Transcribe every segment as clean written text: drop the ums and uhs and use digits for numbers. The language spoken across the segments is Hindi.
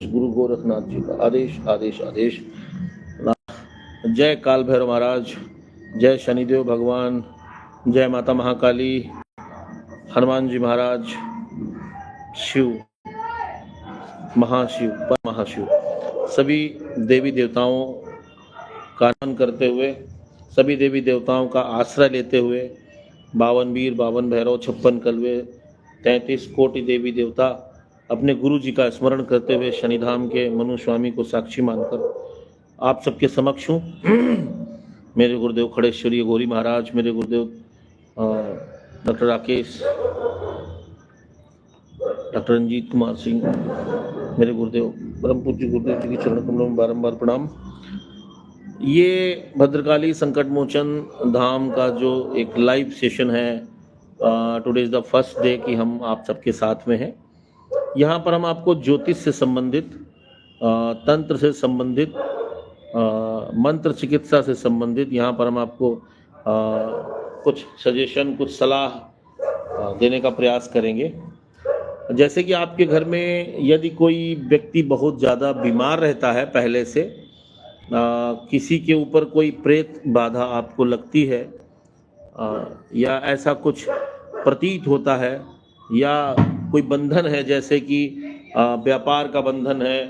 गुरु गोरखनाथ जी का आदेश आदेश आदेश। जय काल भैरव महाराज, जय शनिदेव भगवान, जय माता महाकाली, हनुमान जी महाराज, शिव महाशिव पर महाशिव, सभी देवी देवताओं का नमन करते हुए, सभी देवी देवताओं का आश्रय लेते हुए, 52 वीर 52 भैरव 56 कलवे 33 कोटि देवी देवता अपने गुरु जी का स्मरण करते हुए शनिधाम के मनु स्वामी को साक्षी मानकर आप सबके समक्ष हूँ। मेरे गुरुदेव खड़ेश्वरी गौरी महाराज, मेरे गुरुदेव डॉक्टर राकेश, डॉक्टर रंजीत कुमार सिंह, मेरे गुरुदेव परम पूज्य गुरुदेव जी के चरण कमलों में बारंबार प्रणाम। ये भद्रकाली संकट मोचन धाम का जो एक लाइव सेशन है, today is the first day कि हम आप सबके साथ में हैं। यहाँ पर हम आपको ज्योतिष से संबंधित, तंत्र से संबंधित, मंत्र चिकित्सा से संबंधित, यहाँ पर हम आपको कुछ सजेशन, कुछ सलाह देने का प्रयास करेंगे। जैसे कि आपके घर में यदि कोई व्यक्ति बहुत ज़्यादा बीमार रहता है पहले से, किसी के ऊपर कोई प्रेत बाधा आपको लगती है, या ऐसा कुछ प्रतीत होता है, या कोई बंधन है, जैसे कि व्यापार का बंधन है,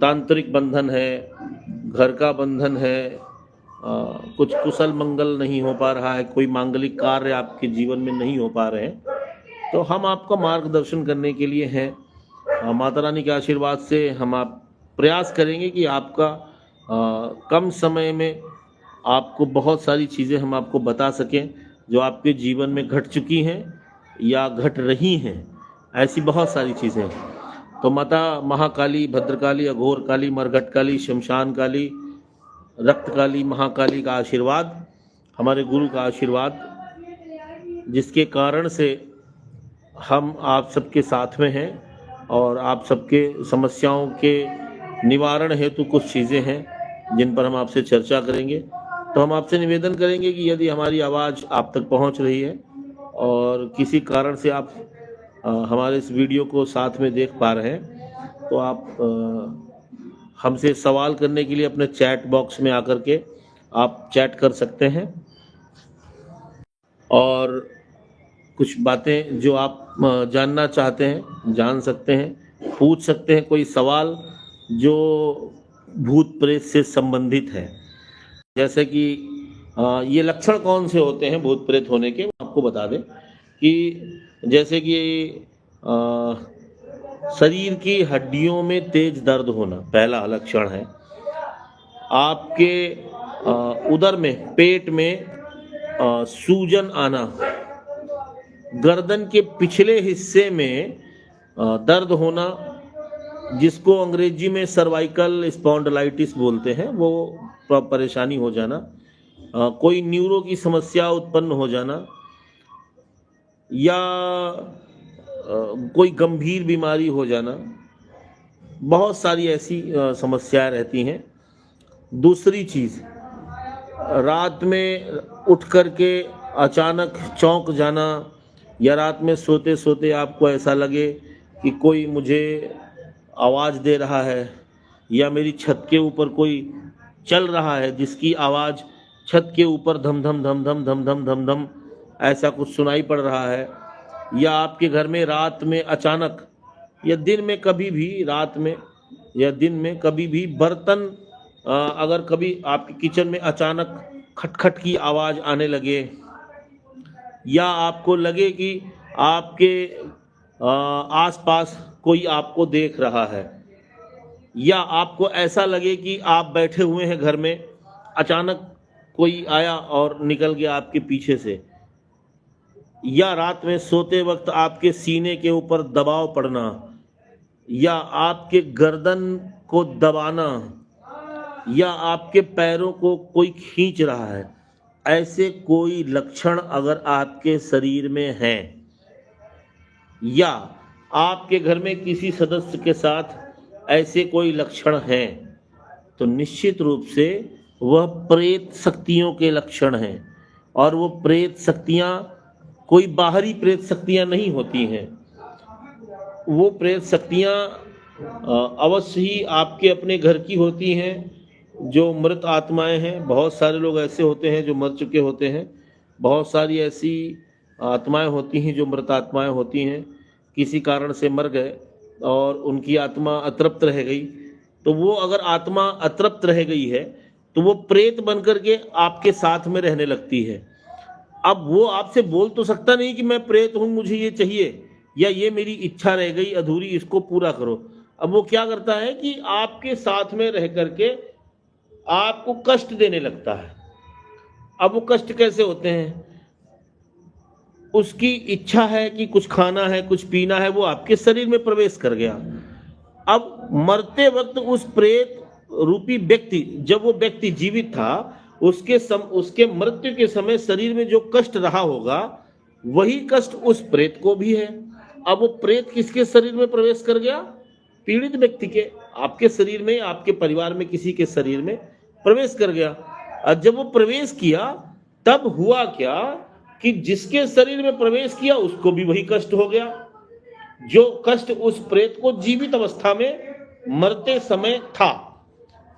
तांत्रिक बंधन है, घर का बंधन है, कुछ कुशल मंगल नहीं हो पा रहा है, कोई मांगलिक कार्य आपके जीवन में नहीं हो पा रहे हैं, तो हम आपका मार्गदर्शन करने के लिए हैं। माता रानी के आशीर्वाद से हम आप प्रयास करेंगे कि आपका कम समय में आपको बहुत सारी चीज़ें हम आपको बता सकें जो आपके जीवन में घट चुकी हैं या घट रही हैं। ऐसी बहुत सारी चीज़ें हैं। तो माता महाकाली, भद्रकाली, अघोर काली, मरघट काली, शमशान काली, रक्त काली, महाकाली का आशीर्वाद, हमारे गुरु का आशीर्वाद, जिसके कारण से हम आप सबके साथ में हैं और आप सबके समस्याओं के निवारण हेतु कुछ चीज़ें हैं जिन पर हम आपसे चर्चा करेंगे। तो हम आपसे निवेदन करेंगे कि यदि हमारी आवाज़ आप तक पहुंच रही है और किसी कारण से आप हमारे इस वीडियो को साथ में देख पा रहे हैं, तो आप हमसे सवाल करने के लिए अपने चैट बॉक्स में आकर के आप चैट कर सकते हैं और कुछ बातें जो आप जानना चाहते हैं जान सकते हैं, पूछ सकते हैं, कोई सवाल जो भूत प्रेत से संबंधित है। जैसे कि ये लक्षण कौन से होते हैं भूत प्रेत होने के, आपको बता दें कि जैसे कि शरीर की हड्डियों में तेज दर्द होना पहला लक्षण है। आपके उदर में, पेट में सूजन आना, गर्दन के पिछले हिस्से में दर्द होना, जिसको अंग्रेजी में सर्वाइकल स्पॉन्डिलाइटिस बोलते हैं, वो परेशानी हो जाना, कोई न्यूरो की समस्या उत्पन्न हो जाना, या कोई गंभीर बीमारी हो जाना, बहुत सारी ऐसी समस्याएं रहती हैं। दूसरी चीज़, रात में उठ कर के अचानक चौंक जाना, या रात में सोते सोते आपको ऐसा लगे कि कोई मुझे आवाज़ दे रहा है, या मेरी छत के ऊपर कोई चल रहा है जिसकी आवाज़ छत के ऊपर धम धम धम धम धम धम धम धम ऐसा कुछ सुनाई पड़ रहा है, या आपके घर में रात में अचानक या दिन में कभी भी, रात में या दिन में कभी भी बर्तन, अगर कभी आपके किचन में अचानक खटखट की आवाज़ आने लगे, या आपको लगे कि आपके आसपास कोई आपको देख रहा है, या आपको ऐसा लगे कि आप बैठे हुए हैं घर में, अचानक कोई आया और निकल गया आपके पीछे से, या रात में सोते वक्त आपके सीने के ऊपर दबाव पड़ना, या आपके गर्दन को दबाना, या आपके पैरों को कोई खींच रहा है, ऐसे कोई लक्षण अगर आपके शरीर में हैं, या आपके घर में किसी सदस्य के साथ ऐसे कोई लक्षण हैं, तो निश्चित रूप से वह प्रेत शक्तियों के लक्षण हैं। और वो प्रेत शक्तियाँ कोई बाहरी प्रेत शक्तियाँ नहीं होती हैं, वो प्रेत शक्तियाँ अवश्य ही आपके अपने घर की होती हैं जो मृत आत्माएं हैं। बहुत सारे लोग ऐसे होते हैं जो मर चुके होते हैं, बहुत सारी ऐसी आत्माएं होती हैं जो मृत आत्माएं होती हैं, किसी कारण से मर गए और उनकी आत्मा अतृप्त रह गई। तो वो अगर आत्मा अतृप्त रह गई है तो वो प्रेत बन करके आपके साथ में रहने लगती है। अब वो आपसे बोल तो सकता नहीं कि मैं प्रेत हूं, मुझे ये चाहिए, या ये मेरी इच्छा रह गई अधूरी, इसको पूरा करो। अब वो क्या करता है कि आपके साथ में रह करके आपको कष्ट देने लगता है। अब वो कष्ट कैसे होते हैं? उसकी इच्छा है कि कुछ खाना है, कुछ पीना है, वो आपके शरीर में प्रवेश कर गया। अब मरते वक्त उस प्रेत रूपी व्यक्ति, जब वो व्यक्ति जीवित था, उसके मृत्यु के समय शरीर में जो कष्ट रहा होगा वही कष्ट उस प्रेत को भी है। अब वो प्रेत किसके शरीर में प्रवेश कर गया? पीड़ित व्यक्ति के, आपके शरीर में, आपके परिवार में किसी के शरीर में प्रवेश कर गया। और जब वो प्रवेश किया तब हुआ क्या कि जिसके शरीर में प्रवेश किया उसको भी वही कष्ट हो गया जो कष्ट उस प्रेत को जीवित अवस्था में मरते समय था।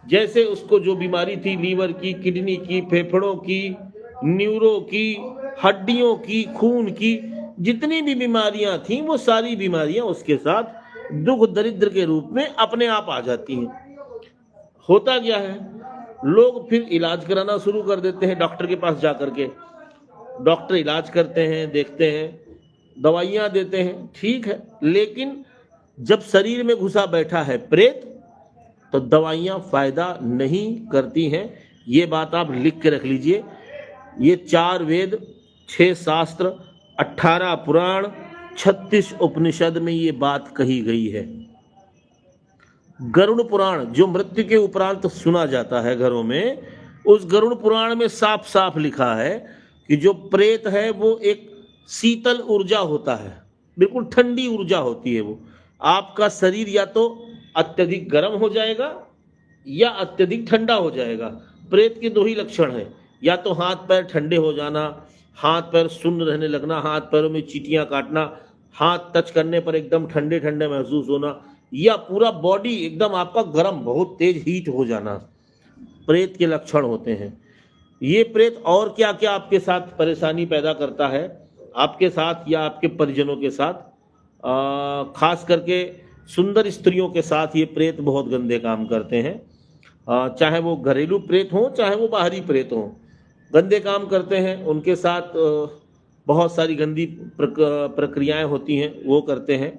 जैसे उसको जो बीमारी थी, लीवर की, किडनी की, फेफड़ों की, न्यूरो की, हड्डियों की, खून की, जितनी भी बीमारियां थी वो सारी बीमारियां उसके साथ दुख दरिद्र के रूप में अपने आप आ जाती हैं। होता क्या है, लोग फिर इलाज कराना शुरू कर देते हैं डॉक्टर के पास जाकर के। डॉक्टर इलाज करते हैं, देखते हैं, दवाइयां देते हैं, ठीक है, लेकिन जब शरीर में घुसा बैठा है प्रेत तो दवाइयां फायदा नहीं करती हैं। ये बात आप लिख के रख लीजिए। ये 4 वेद, 6 शास्त्र, 18 पुराण, 36 उपनिषद में ये बात कही गई है। गरुड़ पुराण जो मृत्यु के उपरांत सुना जाता है घरों में, उस गरुड़ पुराण में साफ साफ लिखा है कि जो प्रेत है वो एक शीतल ऊर्जा होता है, बिल्कुल ठंडी ऊर्जा होती है। वो आपका शरीर या तो अत्यधिक गर्म हो जाएगा या अत्यधिक ठंडा हो जाएगा। प्रेत के 2 ही लक्षण हैं, या तो हाथ पैर ठंडे हो जाना, हाथ पैर सुन्न रहने लगना, हाथ पैरों में चींटियां काटना, हाथ टच करने पर एकदम ठंडे ठंडे महसूस होना, या पूरा बॉडी एकदम आपका गर्म, बहुत तेज हीट हो जाना, प्रेत के लक्षण होते हैं। ये प्रेत और क्या क्या आपके साथ परेशानी पैदा करता है, आपके साथ या आपके परिजनों के साथ, खास करके सुंदर स्त्रियों के साथ ये प्रेत बहुत गंदे काम करते हैं। चाहे वो घरेलू प्रेत हों चाहे वो बाहरी प्रेत हों, गंदे काम करते हैं। उनके साथ बहुत सारी गंदी प्रक्रियाएं होती हैं, वो करते हैं।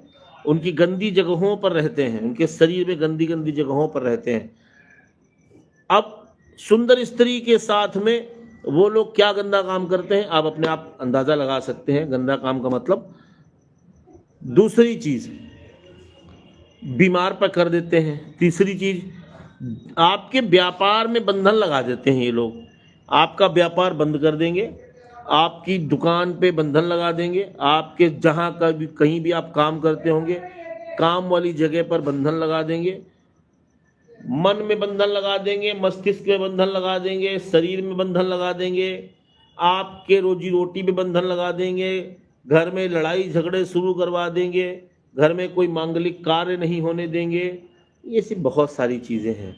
उनकी गंदी जगहों पर रहते हैं, उनके शरीर में गंदी गंदी जगहों पर रहते हैं। अब सुंदर स्त्री के साथ में वो लोग क्या गंदा काम करते हैं, आप अपने आप अंदाजा लगा सकते हैं गंदा काम का मतलब। दूसरी चीज, बीमार पर कर देते हैं। तीसरी चीज, आपके व्यापार में बंधन लगा देते हैं। ये लोग आपका व्यापार बंद कर देंगे, आपकी दुकान पे बंधन लगा देंगे, आपके जहाँ का भी कहीं भी आप काम करते होंगे काम वाली जगह पर बंधन लगा देंगे, मन में बंधन लगा देंगे, मस्तिष्क में बंधन लगा देंगे, शरीर में बंधन लगा देंगे, आपके रोजी रोटी में बंधन लगा देंगे, घर में लड़ाई झगड़े शुरू करवा देंगे, घर में कोई मांगलिक कार्य नहीं होने देंगे। ये सी बहुत सारी चीज़ें हैं।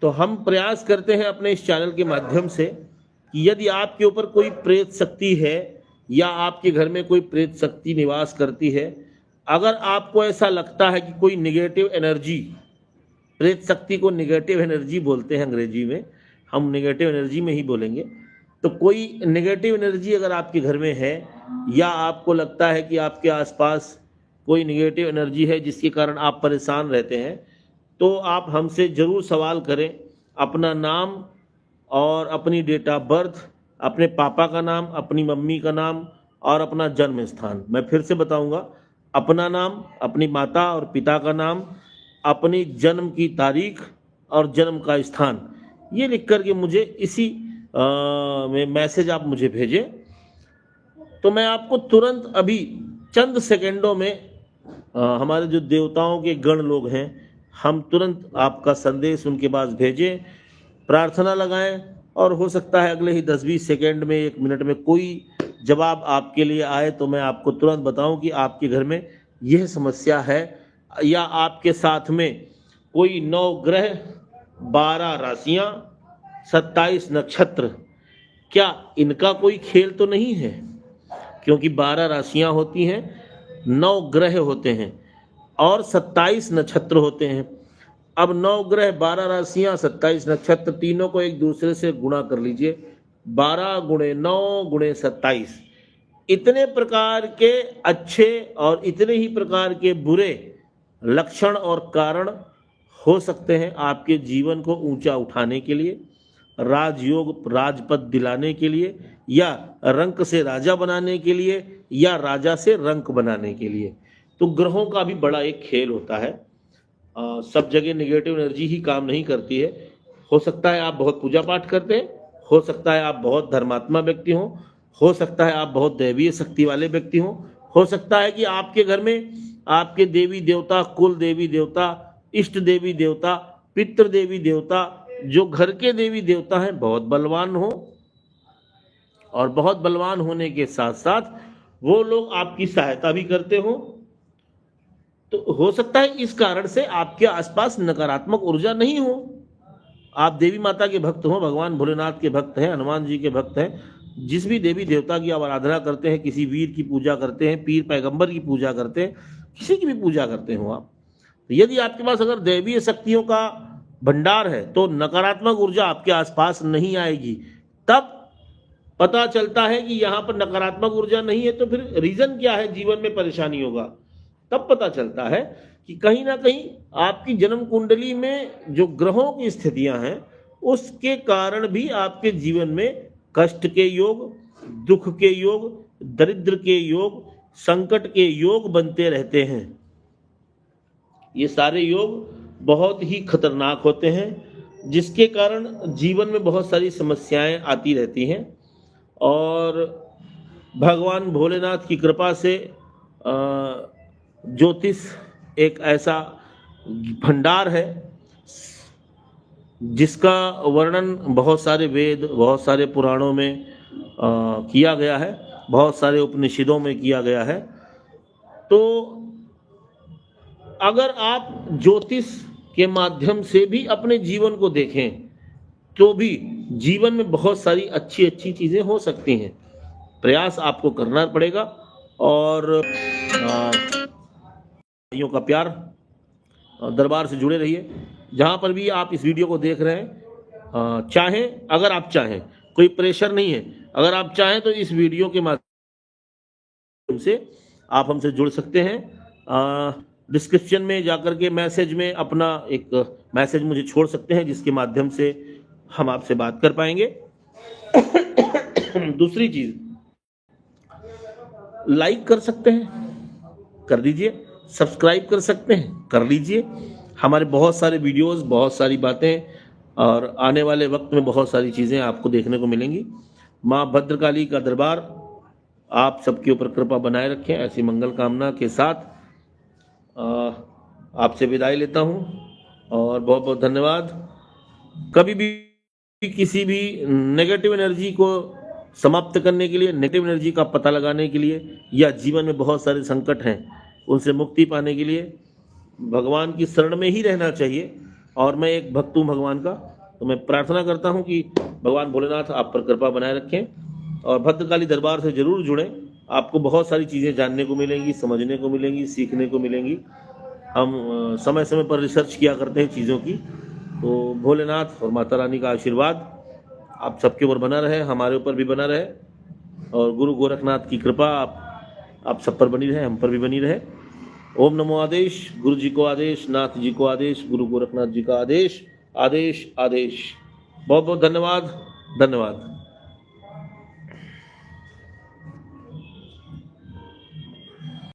तो हम प्रयास करते हैं अपने इस चैनल के माध्यम से कि यदि आपके ऊपर कोई प्रेत शक्ति है या आपके घर में कोई प्रेत शक्ति निवास करती है, अगर आपको ऐसा लगता है कि कोई निगेटिव एनर्जी, प्रेत शक्ति को निगेटिव एनर्जी बोलते हैं अंग्रेजी में, हम निगेटिव एनर्जी में ही बोलेंगे, तो कोई नेगेटिव एनर्जी अगर आपके घर में है या आपको लगता है कि आपके आसपास कोई नेगेटिव एनर्जी है जिसके कारण आप परेशान रहते हैं, तो आप हमसे ज़रूर सवाल करें। अपना नाम और अपनी डेट ऑफ बर्थ, अपने पापा का नाम, अपनी मम्मी का नाम और अपना जन्म स्थान। मैं फिर से बताऊंगा, अपना नाम, अपनी माता और पिता का नाम, अपनी जन्म की तारीख और जन्म का स्थान, ये लिख करके मुझे इसी में मैसेज आप मुझे भेजें, तो मैं आपको तुरंत अभी चंद सेकंडों में हमारे जो देवताओं के गण लोग हैं, हम तुरंत आपका संदेश उनके पास भेजें, प्रार्थना लगाएं और हो सकता है अगले ही 10-20 सेकंड में, 1 मिनट में कोई जवाब आपके लिए आए तो मैं आपको तुरंत बताऊं कि आपके घर में यह समस्या है या आपके साथ में कोई 9 ग्रह, 12 राशियां, 27 नक्षत्र, क्या इनका कोई खेल तो नहीं है? क्योंकि 12 राशियां होती हैं, 9 ग्रह होते हैं और 27 नक्षत्र होते हैं। अब 9 ग्रह, 12 राशियां, 27 नक्षत्र, तीनों को एक दूसरे से गुणा कर लीजिए। 12 गुणे 9 गुणे 27, इतने प्रकार के अच्छे और इतने ही प्रकार के बुरे लक्षण और कारण हो सकते हैं आपके जीवन को ऊंचा उठाने के लिए, राजयोग राजपद दिलाने के लिए, या रंक से राजा बनाने के लिए, या राजा से रंक बनाने के लिए। तो ग्रहों का भी बड़ा एक खेल होता है। सब जगह नेगेटिव एनर्जी ही काम नहीं करती है। हो सकता है आप बहुत पूजा पाठ करते हैं, हो सकता है आप बहुत धर्मात्मा व्यक्ति हो सकता है आप बहुत दैवीय शक्ति वाले व्यक्ति हो सकता है कि आपके घर में आपके देवी देवता, कुल देवी देवता, इष्ट देवी देवता, पितृ देवी देवता, जो घर के देवी देवता हैं, बहुत बलवान हो, और बहुत बलवान होने के साथ साथ वो लोग आपकी सहायता भी करते हो। तो हो सकता है इस कारण से आपके आसपास नकारात्मक ऊर्जा नहीं हो। आप देवी माता के भक्त हो, भगवान भोलेनाथ के भक्त हैं, हनुमान जी के भक्त हैं, जिस भी देवी देवता की आप आराधना करते हैं, किसी वीर की पूजा करते हैं, पीर पैगंबर की पूजा करते हैं, किसी की भी पूजा करते हो आप, तो यदि आपके पास अगर दैवीय शक्तियों का भंडार है तो नकारात्मक ऊर्जा आपके आसपास नहीं आएगी। तब पता चलता है कि यहाँ पर नकारात्मक ऊर्जा नहीं है, तो फिर रीजन क्या है जीवन में परेशानी होगा। तब पता चलता है कि कहीं ना कहीं आपकी जन्म कुंडली में जो ग्रहों की स्थितियां हैं, उसके कारण भी आपके जीवन में कष्ट के योग, दुख के योग, दरिद्र के योग, संकट के योग बनते रहते हैं। ये सारे योग बहुत ही खतरनाक होते हैं, जिसके कारण जीवन में बहुत सारी समस्याएं आती रहती हैं। और भगवान भोलेनाथ की कृपा से ज्योतिष एक ऐसा भंडार है जिसका वर्णन बहुत सारे वेद, बहुत सारे पुराणों में किया गया है, बहुत सारे उपनिषदों में किया गया है। तो अगर आप ज्योतिष के माध्यम से भी अपने जीवन को देखें तो भी जीवन में बहुत सारी अच्छी अच्छी चीज़ें हो सकती हैं। प्रयास आपको करना पड़ेगा, और भाइयों का प्यार, दरबार से जुड़े रहिए। जहाँ पर भी आप इस वीडियो को देख रहे हैं, चाहें, अगर आप चाहें, कोई प्रेशर नहीं है, अगर आप चाहें तो इस वीडियो के माध्यम से आप हमसे जुड़ सकते हैं। डिस्क्रिप्शन में जाकर के मैसेज में अपना एक मैसेज मुझे छोड़ सकते हैं, जिसके माध्यम से हम आपसे बात कर पाएंगे। दूसरी चीज, लाइक कर सकते हैं, कर दीजिए। सब्सक्राइब कर सकते हैं, कर लीजिए। हमारे बहुत सारे वीडियोस, बहुत सारी बातें, और आने वाले वक्त में बहुत सारी चीज़ें आपको देखने को मिलेंगी। माँ भद्रकाली का दरबार आप सबके ऊपर कृपा बनाए रखें, ऐसी मंगल कामना के साथ आपसे विदाई लेता हूँ, और बहुत बहुत धन्यवाद। कभी भी किसी भी नेगेटिव एनर्जी को समाप्त करने के लिए, नेगेटिव एनर्जी का पता लगाने के लिए, या जीवन में बहुत सारे संकट हैं उनसे मुक्ति पाने के लिए भगवान की शरण में ही रहना चाहिए। और मैं एक भक्त हूँ भगवान का, तो मैं प्रार्थना करता हूँ कि भगवान भोलेनाथ आप पर कृपा बनाए रखें, और भद्रकाली दरबार से जरूर जुड़ें। आपको बहुत सारी चीज़ें जानने को मिलेंगी, समझने को मिलेंगी, सीखने को मिलेंगी। हम समय समय पर रिसर्च किया करते हैं चीज़ों की। तो भोलेनाथ और माता रानी का आशीर्वाद आप सबके ऊपर बना रहे, हमारे ऊपर भी बना रहे, और गुरु गोरखनाथ की कृपा आप सब पर बनी रहे, हम पर भी बनी रहे। ओम नमो आदेश। गुरु जी को आदेश, नाथ जी को आदेश, गुरु गोरखनाथ जी का आदेश, आदेश आदेश। बहुत बहुत धन्यवाद, धन्यवाद।